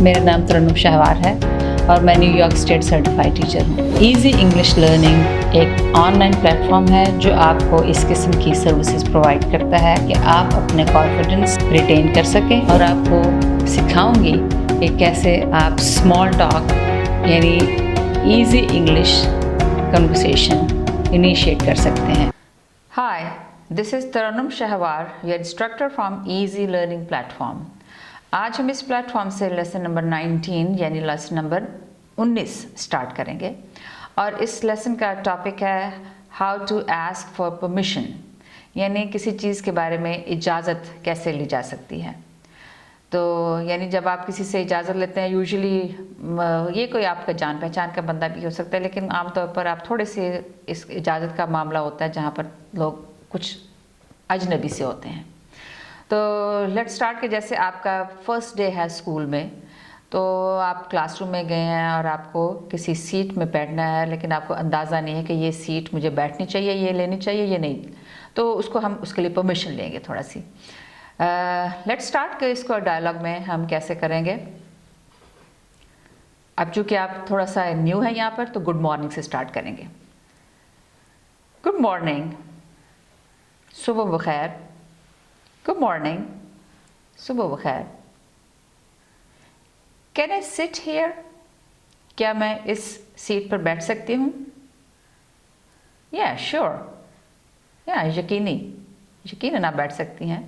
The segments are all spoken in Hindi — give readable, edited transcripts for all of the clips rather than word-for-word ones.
मेरा नाम तरन्नुम शाहवार है और मैं न्यूयॉर्क स्टेट सर्टिफाइड टीचर हूँ। ईजी इंग्लिश लर्निंग एक ऑनलाइन प्लेटफॉर्म है जो आपको इस किस्म की सर्विसेज प्रोवाइड करता है कि आप अपने कॉन्फिडेंस रिटेन कर सकें, और आपको सिखाऊंगी कि कैसे आप स्मॉल टॉक यानी ईजी इंग्लिश कन्वर्सेशन इनिशिएट कर सकते हैं। Hi, this is Tarannum Shahwar, your instructor from easy learning platform. आज हम इस प्लेटफॉर्म से लेसन नंबर 19 यानी लेसन नंबर 19 स्टार्ट करेंगे, और इस लेसन का टॉपिक है how to ask for permission, यानी किसी चीज़ के बारे में इजाज़त कैसे ली जा सकती है। तो यानी जब आप किसी से इजाज़त लेते हैं, यूजुअली ये कोई आपका जान पहचान का बंदा भी हो सकता है, लेकिन आमतौर पर आप थोड़े से इस इजाज़त का मामला होता है जहाँ पर लोग कुछ अजनबी से होते हैं। तो लेट्स स्टार्ट के जैसे आपका फर्स्ट डे है स्कूल में, तो आप क्लासरूम में गए हैं और आपको किसी सीट में बैठना है, लेकिन आपको अंदाज़ा नहीं है कि ये सीट मुझे बैठनी चाहिए, ये लेनी चाहिए, ये नहीं। तो उसको हम उसके लिए परमिशन लेंगे थोड़ा सी। लेट्स स्टार्ट के इसको डायलॉग में हम कैसे करेंगे। अब चूँकि आप थोड़ा सा न्यू है यहाँ पर, तो गुड मॉर्निंग से स्टार्ट करेंगे। गुड मॉर्निंग, सुबह बखैर। गुड मॉर्निंग, सुबह बखैर। कैन आई सिट हियर, क्या मैं इस सीट पर बैठ सकती हूँ? या श्योर, या यकीनन आप बैठ सकती हैं।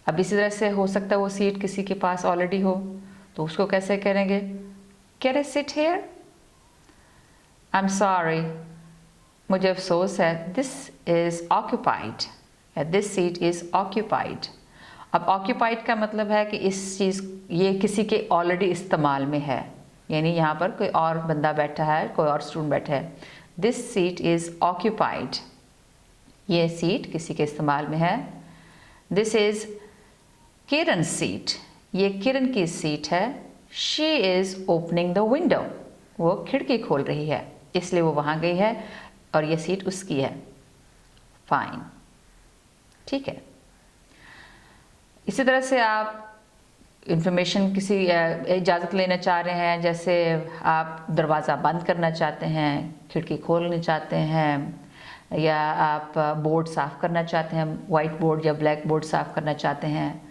अब इसी तरह से हो सकता है वो सीट किसी के पास ऑलरेडी हो, तो उसको कैसे करेंगे? Can I sit here? I am sorry, मुझे अफसोस है। This is occupied, this seat is occupied. अब ऑक्यूपाइड का मतलब है कि इस चीज़ ये किसी के ऑलरेडी इस्तेमाल में है, यानी यहाँ पर कोई और बंदा बैठा है, कोई और स्टूडेंट बैठा है। दिस सीट इज़ ऑक्यूपाइड, ये सीट किसी के इस्तेमाल में है। दिस इज़ किरण सीट, ये किरण की सीट है। She is opening the window, वो खिड़की खोल रही है, इसलिए वो वहाँ गई है और ये सीट उसकी है। फाइन, ठीक है। इसी तरह से आप इंफॉर्मेशन किसी इजाज़त लेना चाह रहे हैं, जैसे आप दरवाज़ा बंद करना चाहते हैं, खिड़की खोलना चाहते हैं, या आप बोर्ड साफ़ करना चाहते हैं, वाइट बोर्ड या ब्लैक बोर्ड साफ़ करना चाहते हैं,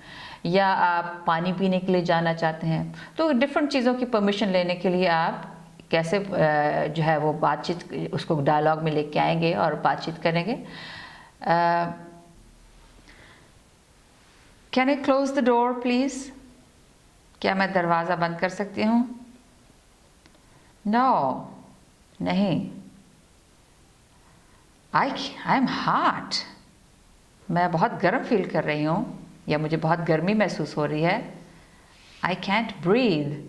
या आप पानी पीने के लिए जाना चाहते हैं। तो डिफरेंट चीज़ों की परमिशन लेने के लिए आप कैसे जो है वो बातचीत उसको डायलॉग में लेके आएंगे और बातचीत करेंगे। Can I close the door please, क्या मैं दरवाज़ा बंद कर सकती हूँ? नो, नहीं। आई एम हॉट, मैं बहुत गर्म फील कर रही हूँ, या मुझे बहुत गर्मी महसूस हो रही है। आई कैंट ब्रीथ,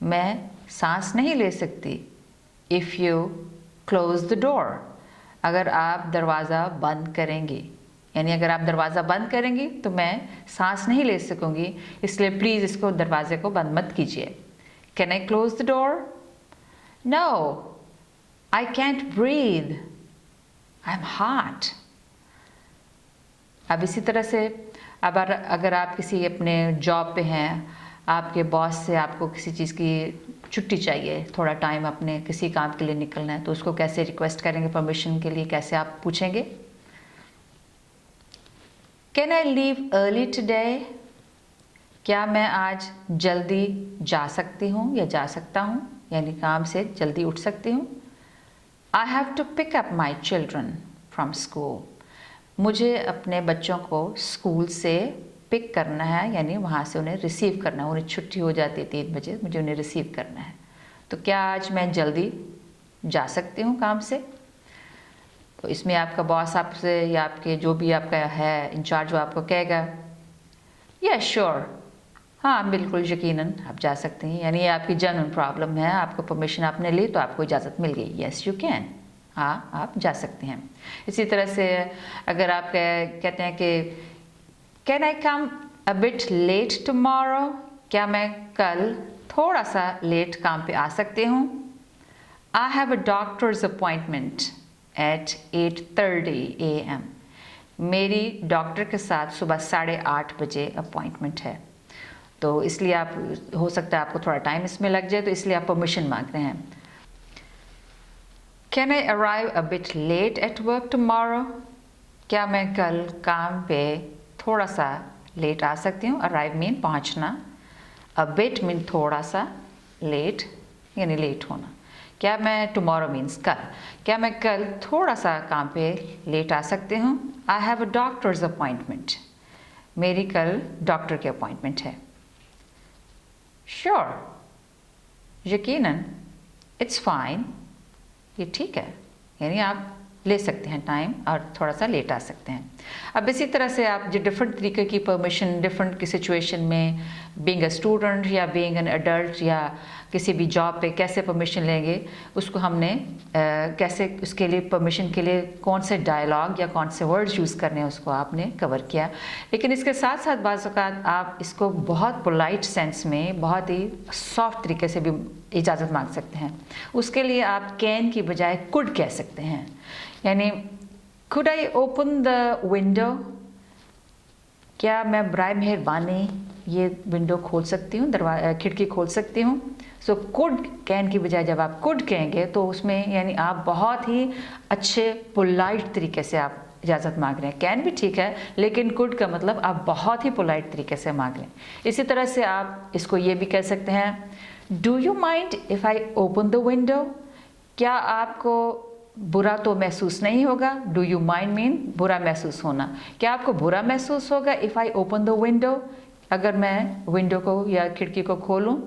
मैं सांस नहीं ले सकती। If you close the door, अगर आप दरवाज़ा बंद करेंगी, यानी अगर आप दरवाज़ा बंद करेंगी तो मैं सांस नहीं ले सकूंगी, इसलिए प्लीज़ इसको दरवाजे को बंद मत कीजिए। Can I close the door? No, I can't breathe, I am hot. अब इसी तरह से अगर आप किसी अपने जॉब पे हैं, आपके बॉस से आपको किसी चीज़ की छुट्टी चाहिए, थोड़ा टाइम अपने किसी काम के लिए निकलना है, तो उसको कैसे रिक्वेस्ट करेंगे परमिशन के लिए, कैसे आप पूछेंगे? Can I leave early today, क्या मैं आज जल्दी जा सकती हूँ या जा सकता हूँ, यानी काम से जल्दी उठ सकती हूँ। I have to pick up my children from school, मुझे अपने बच्चों को स्कूल से पिक करना है, यानी वहाँ से उन्हें रिसीव करना है। उन्हें छुट्टी हो जाती है 3 बजे, मुझे उन्हें रिसीव करना है। तो क्या आज मैं जल्दी जा सकती हूँ काम से? तो इसमें आपका बॉस आपसे या आपके जो भी आपका है इंचार्ज, वो आपको कहेगा या श्योर, हाँ बिल्कुल यकीनन आप जा सकते हैं, यानी ये आपकी जेन्युइन प्रॉब्लम है, आपको परमिशन आपने ली तो आपको इजाज़त मिल गई। यस यू कैन, हाँ आप जा सकते हैं। इसी तरह से अगर आप कहते हैं कि can I come a bit late tomorrow, क्या मैं कल थोड़ा सा लेट काम पे आ सकती हूँ। I have a doctor's appointment at 8:30 AM, मेरी डॉक्टर के साथ सुबह 8:30 बजे अपॉइंटमेंट है। तो इसलिए आप, हो सकता है आपको थोड़ा टाइम इसमें लग जाए, तो इसलिए आप परमिशन मांग रहे हैं। Can I arrive a bit late at work tomorrow? क्या मैं कल काम पे थोड़ा सा लेट आ सकती हूँ? अराइव मीन पहुँचना, अ बिट मीन थोड़ा सा, लेट यानी लेट होना। क्या मैं, टुमारो मीन्स कल, क्या मैं कल थोड़ा सा काम पे लेट आ सकती हूँ? I have a doctor's appointment, मेरी कल डॉक्टर की अपॉइंटमेंट है। श्योर, यकीनन, इट्स फाइन, ये ठीक है, यानी आप ले सकते हैं टाइम और थोड़ा सा लेट आ सकते हैं। अब इसी तरह से आप जो डिफरेंट तरीके की परमिशन डिफरेंट की सिचुएशन में, बीइंग अ स्टूडेंट या बीइंग एन एडल्ट या किसी भी जॉब पे कैसे परमिशन लेंगे, उसको हमने कैसे, उसके लिए परमिशन के लिए कौन से डायलॉग या कौन से वर्ड्स यूज़ करने हैं उसको आपने कवर किया। लेकिन इसके साथ साथ बाज़ औक़ात आप इसको बहुत पोलाइट सेंस में, बहुत ही सॉफ्ट तरीके से भी इजाज़त मांग सकते हैं। उसके लिए आप कैन की बजाय कुड कह सकते हैं, यानी could I open the window? क्या मैं बराए मेहरबानी ये विंडो खोल सकती हूँ, खिड़की खोल सकती हूँ? सो कुड कैन की बजाय जब आप कुड कहेंगे तो उसमें यानी आप बहुत ही अच्छे पोलाइट तरीके से आप इजाज़त मांग रहे हैं। कैन भी ठीक है, लेकिन कुड का मतलब आप बहुत ही पोलाइट तरीके से मांग रहे हैं। इसी तरह से आप इसको ये भी कह सकते हैं, do you mind if I open the window? क्या आपको बुरा तो महसूस नहीं होगा? डू यू माइंड मीन बुरा महसूस होना। क्या आपको बुरा महसूस होगा if I open the window, अगर मैं विंडो को या खिड़की को खोलूँ?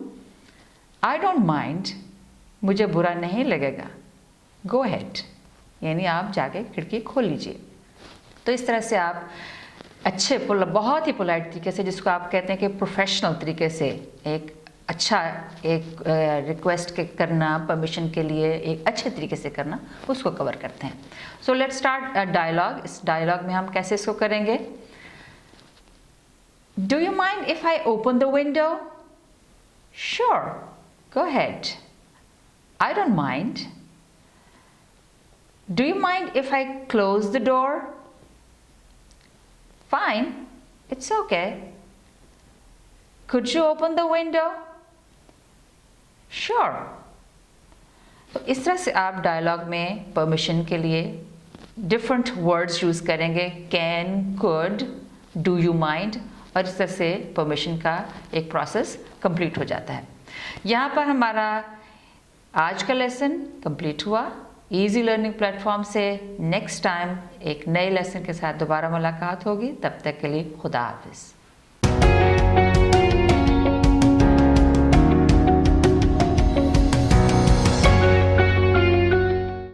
आई डोंट माइंड, मुझे बुरा नहीं लगेगा। गो अहेड, यानी आप जाके खिड़की खोल लीजिए। तो इस तरह से आप अच्छे बहुत ही पोलाइट तरीके से, जिसको आप कहते हैं कि प्रोफेशनल तरीके से एक अच्छा एक रिक्वेस्ट करना, परमिशन के लिए एक अच्छे तरीके से करना, उसको कवर करते हैं। So let's start a dialogue. इस डायलॉग में हम कैसे इसको करेंगे? Do you mind if I open the window? Sure, go ahead. I don't mind. Do you mind if I close the door? Fine, it's okay. Could you open the window? Sure. तो इस तरह से आप डायलॉग में परमिशन के लिए डिफरेंट वर्ड्स यूज़ करेंगे, can, could, do you mind, और इस तरह से परमिशन का एक प्रोसेस कंप्लीट हो जाता है। यहाँ पर हमारा आज का लेसन कंप्लीट हुआ। इजी लर्निंग प्लेटफॉर्म से नेक्स्ट टाइम एक नए लेसन के साथ दोबारा मुलाकात होगी। तब तक के लिए खुदा हाफिज़।